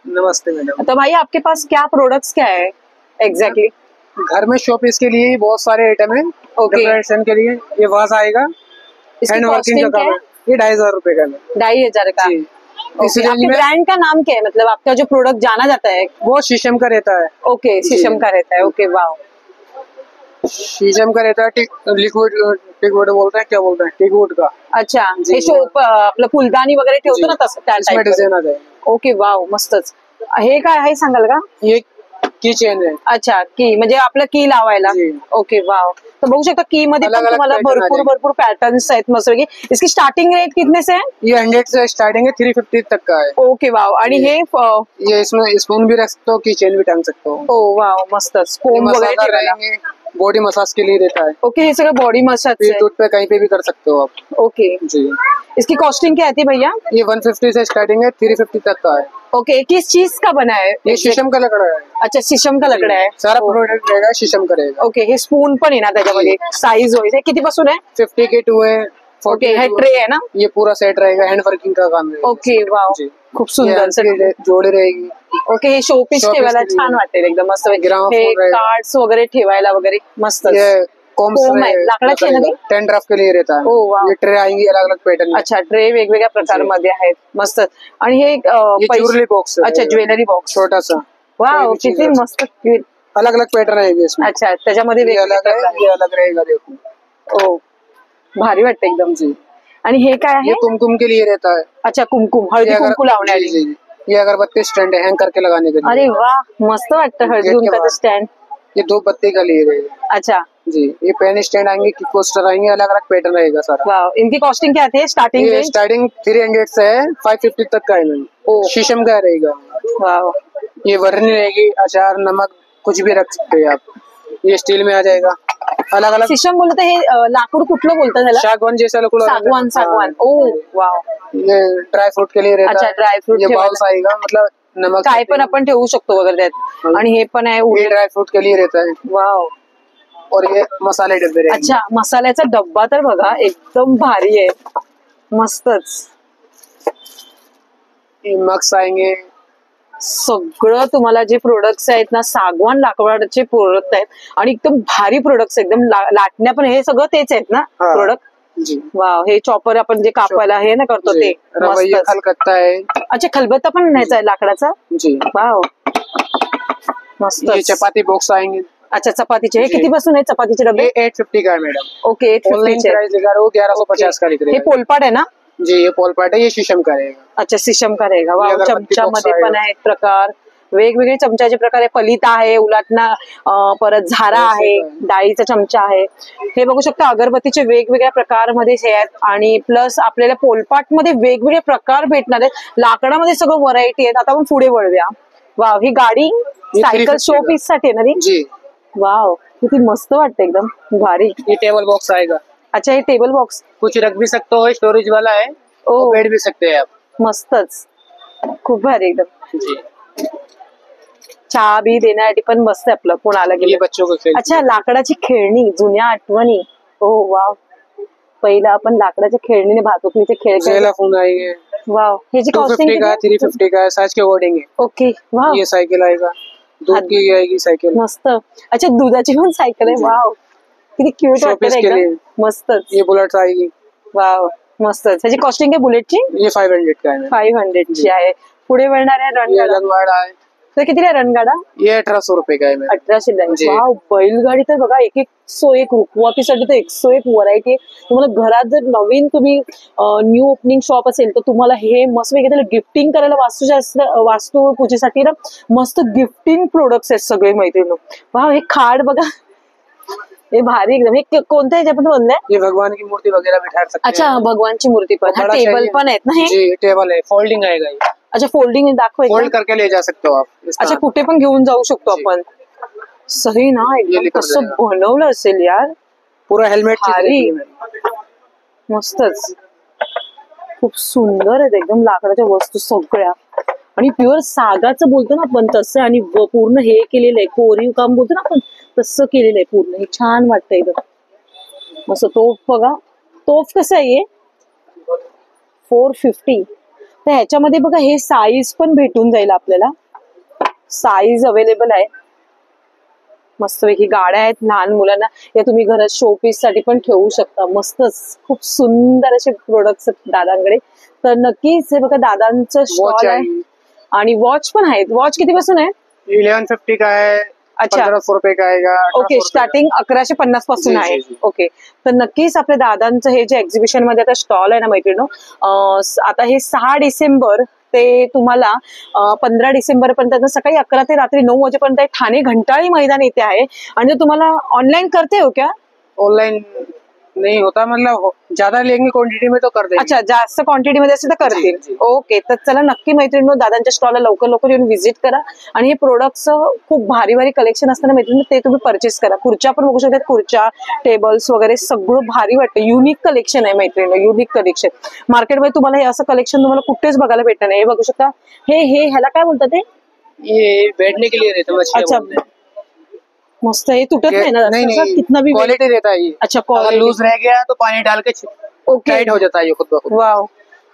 नमस्ते madam. तो भाई आपके पास क्या प्रोडक्ट्स क्या है एग्जैक्टली? घर में शोपीस के लिए बहुत सारे आइटम है। डेकोरेशन के लिए ये वाज आएगा, हैंड वर्किंग का काम है। ये 2500 रुपए का है। 2500 का। आपके ब्रांड का नाम क्या है, मतलब आपका जो प्रोडक्ट जाना जाता है? वो शीशम का रहता है। ओके, शीशम का रहता है। ओके, वाह, शीशम का रहता है। लिक्विड टिकवुड बोलते हैं, क्या बोलते हैं, टिकवुड का। अच्छा, हे शोप आपलं फुलदाणी वगैरे ठेवतो ना तसं त्या इसमें डिझाइन आ जाए। ओके, वाव, मस्तच। हे काय आहे सांगाल का? ये की चेन है। अच्छा, की म्हणजे आपलं की लावायला। Okay, wow. तो बघू शकता की मध्ये पण तुम्हाला भरपूर पैटर्न्स आहेत मस्तपैकी। इसकी स्टार्टिंग रेट कितने से है? ये 100 से स्टार्टिंग है, 350 तक का है। Okay, wow. आणि हे ये इसमें स्पून भी रख सकते हो, की चेन भी टांग सकते हो। ओ वाव, मस्तच। कोम वगैरे रहेंगे, बॉडी मसाज के लिए रहता है। ओके, ये सगळं बॉडी मसाज है। टूट पे कहीं पे भी कर सकते हो आप। ओके जी। इसकी कॉस्टिंग क्या आती है भैया? ये 150 से स्टार्टिंग है, 350 तक का है। ओके, किस चीज का बना है? ये शीशम का लकड़ा है। अच्छा, शीशम का लकड़ा है। सारा प्रोडक्ट रहेगा शीशम का रहेगा। ओके, हे स्पून पण आहे ना त्याच्यामध्ये, साईज वाइज किती पासून आहे? 50 के 2 है। ओके, हे ट्रे है ना? ये पूरा सेट रहेगा, हैंड वर्किंग का काम है। ओके, वाव, खूप सुंदर जोड़ी रहेगी। ओके, हे शोपीस ठेवायला छान वाटेल एकदम मस्त। हे कार्ड्स वगैरे ठेवायला वगैरे मस्त। कोम आहे, लाकडाची आहे ना? 10 ड्राफ्ट के लिए रहता है। ये ट्रे आएंगी अलग अलग पैटर्न। अच्छा, ट्रे वेगवेगळ्या प्रकारमध्ये आहेत, मस्त। आणि हे ज्वेलरी बॉक्स। अच्छा, ज्वेलरी बॉक्स छोटा सा। वाव, किती मस्त, क्यूट। अलग अलग पैटर्न आहे इसमें। अच्छा, त्याच्यामध्ये अलग है, ये अलग रहेगा, देखो। ओ, भारी वाटतं एकदम जी। आणि हे काय आहे? ये कुमकुम के लिए रहता है। अच्छा, कुमकुम, हळदी कुंकू लावण्यासाठी। ये अगरबत्ती स्टैंड है, हैंग करके लगाने के लिए। अरे वाह, मस्त वाटतं हळदी कुंकाचं स्टैंड। ये 2 बत्ती का लिए रहेगा। अच्छा जी, ये पेन स्टैंड आएंगे, की पोस्टर आएंगे, अलग अलग पैटर्न रहेगा सारा। वाह, इनकी कॉस्टिंग क्या आती है स्टार्टिंग? ये स्टार्टिंग 300 से है, 550 तक का है मैम। शीशम का रहेगा। वाह, ये वर्नी रहेगी, अचार नमक कुछ भी रख सकते हैं आप। ये स्टील में आ जाएगा। अलग अलग शीशम बोलते हे लाकूड कुठलं बोलतात त्याला? सागवान जैसा लकड़। सागवान। ओ वाव। ये ड्राई फ्रूट के लिए रहता है। अच्छा, ड्राई फ्रूट ये बाउल्स आएगा, मतलब नमक काय पण आपण ठेवू शकतो वगैरे त्यात। आणि हे पण आहे, ये ड्राई फ्रूट के लिए रहता है। वाव। और ये मसाले डब्बे रहेंगे। अच्छा, मसाल्याचा डब्बा तर बघा एकदम भारी आहे, मस्तच। ये मग्स आएंगे। सगळं तुम्हाला जे प्रोडक्ट्स आहेत ना, सागवान लाकडाचे प्रोडक्ट आहेत आणि एकदम भारी प्रोडक्ट्स, एकदम लाटण्या पण हे सगळं तेच आहेत ना प्रोडक्ट? जी। वाव, हे चॉपर आपण जे कापायला हे ना करतो ते खलबत्ता है। अच्छा, खलबत्ता पण न्यायचा आहे लाकडाचा? जी। वाव, मस्त। ये चपाती बॉक्स आएंगे। अच्छा, चपातीचे हे किती पासून आहे चपातीचे डबे? 850 का है मैडम। ओके, 850 प्राइस लिखा है, वो 1150 का लिख रहे हैं। हे पोलपाट आहे ना? जी, ये पोलपाट है, ये शीशम का रहेगा। अच्छा, शीशम का रहेगा। वाव, चमच्यामध्ये पण आहेत प्रकार, वेगवेगळे चमच्याचे प्रकार आहे। पलिता आहे, उलाटणा, परत झारा आहे, डाळीचा चमचा आहे। हे बघू शकता, अगरबत्तीचे वेगवेगळ्या प्रकारमध्ये हे आहेत। आणि प्लस आपल्याला पोलपाट मध्ये वेगवेगळे प्रकार भेटणार आहेत, लाकडामध्ये सगळं व्हरायटी आहेत। आता आपण पुढे वळूया। वाव, ही गाडी सायकल शो पीस साठी आहे ना ती? जी। वाव, किती मस्त वाटतं, एकदम भारी। ये टेबल बॉक्स आएगा। अच्छा, हे टेबल बॉक्स कुछ रख भी सकते हो, स्टोरेज वाला है। ओ, बैठ भी सकते हैं आप। मस्तच, खूप भारी एकदम जी। चहा बी देण्यासाठी पण मस्त आहे आपलं कोणाला गेले। बच्चों को अच्छा, लाकडाची खेळणी, जुन्या आठवणी। ओ वाव, पहिला आपण लाकडाच्या खेळणीने भातुकलीचे खेळ खेळायचे। वाव, ह्याची कॉस्टिंग 350 का है, साइज के अकॉर्डिंग है। Okay, wow. ये साइकिल आएगा, दूध की आएगी साइकिल। मस्त। अच्छा, दुधाची पण सायकल आहे। वाव, किती क्यूट वाटतं एकदम, मस्तच। ये बुलेट आएगी। वाव, मस्तच। ह्याची कॉस्टिंग आहे बुलेटची? ये 500 का है। 500 ची आहे। पुढे वळणाऱ्या रणगाडा आहे, तर कितीला रणगाडा? ये 1800 रुपये का है। 1800 वाव, बैलगाडी तर बघा, 101 रुखवातीसाठी तर 101 व्हरायटी आहे। तुम्हाला घरात जर नवीन तुम्ही न्यू ओपनिंग शॉप असेल तर तुम्हाला हे मस्त वेगळे त्याला गिफ्टिंग करायला, वास्तू पूजेसाठी ना मस्त गिफ्टिंग प्रोडक्ट्स आहेत सगळे मैत्रिणी। वाव, हे खाड बघा, हे भारी एकदम। हे कोणत्या ह्याच्यामध्ये बनलंय? ये भगवान की मूर्ति वगैरह बिठा सकते हैं। अच्छा, भगवानची मूर्ती पण। हा टेबल पण आहेत ना हे? जी, टेबल है, फोल्डिंग आएगा ये। अच्छा, फोल्डिंग दाखव, फोल्ड करके ले जा सकते हो आप। अच्छा, कुठे पण घेऊन जाऊ शकतो आपण। सही ना, एकदम कसं बनवलं असेल यार, पूरा हेल्मेट भारी, मस्तच, खूप सुंदर आहेत एकदम लाकडाच्या वस्तू सगळ्या। आणि प्युअर सागाचं बोलतो ना आपण तसं, आणि पूर्ण हे केलेलं आहे, कोरीव काम बोलतो ना आपण तसं केलेलं आहे पूर्ण। हे छान वाटतं एकदम मस्त। तोफ बघा, तोफ कसं आहे? 450 तर ह्याच्यामध्ये बघा हे साईज पण भेटून जाईल आपल्याला, साईज अवेलेबल आहे. मस्तपैकी गाड्या आहेत लहान मुलांना, या तुम्ही घरात शोपीस साठी पण ठेवू शकता. मस्तच खूप सुंदर असे प्रोडक्ट्स आहेत दादांकडे. तर नक्कीच हे बघा दादांचं स्टॉल आहे. आणि वॉच पण आहेत. वॉच कितीपासून आहे? 1150 का है. अच्छा, 1500 रुपये का आएगा. ओके, स्टार्टिंग 1150 पासून आहे. ओके, तर नक्कीच आपल्या दादांचं हे जे एक्झिबिशन मध्ये आता स्टॉल आहे ना मैत्रिणो, आता हे 6 डिसेंबर ते तुम्हाला 15 डिसेंबर पर्यंत सकाळी 11 ते रात्री 9 वाजेपर्यंत ठाणे घंटाळी मैदान येथे आहे. आणि तुम्हाला ऑनलाईन करते हो क्या? ऑनलाइन नहीं होता, मतलब ज्यादा लेंगे क्वांटिटी में तो कर देंगे. अच्छा, जास्त क्वांटिटी मध्ये असेल तर करतील. ओके, तर चला नक्की मैत्रिणींनो दादांच्या स्टॉलला लवकर लवकर येऊन व्हिजिट करा. आणि हे प्रोडक्ट्स खूप भारी भारी कलेक्शन असताना मैत्रिणी ते तुम्ही परचेस करा. खुर्च्या पण बघू शकता, खुर्च्या, टेबल्स वगैरे सगळं भारी वाटतं. युनिक कलेक्शन आहे मैत्रिणी, युनिक कलेक्शन. मार्केटमध्ये तुम्हाला हे असं कलेक्शन तुम्हाला कुठेच बघायला भेटणार नाही. हे बघू शकता, हे ह्याला काय बोलतात ते? ये बैठने के लिए रहता है. अच्छा, मस्त है, टूटत नहीं ना? नहीं, कितना भी क्वालिटी रहता है ये. अच्छा, अगर लूज रह गया तो पानी डाल के टाइट हो जाता है ये खुद ब खुद. वाव,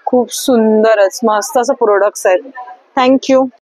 खूप सुंदरच मस्त असं प्रोडक्ट्स आहेत. थँक्यू.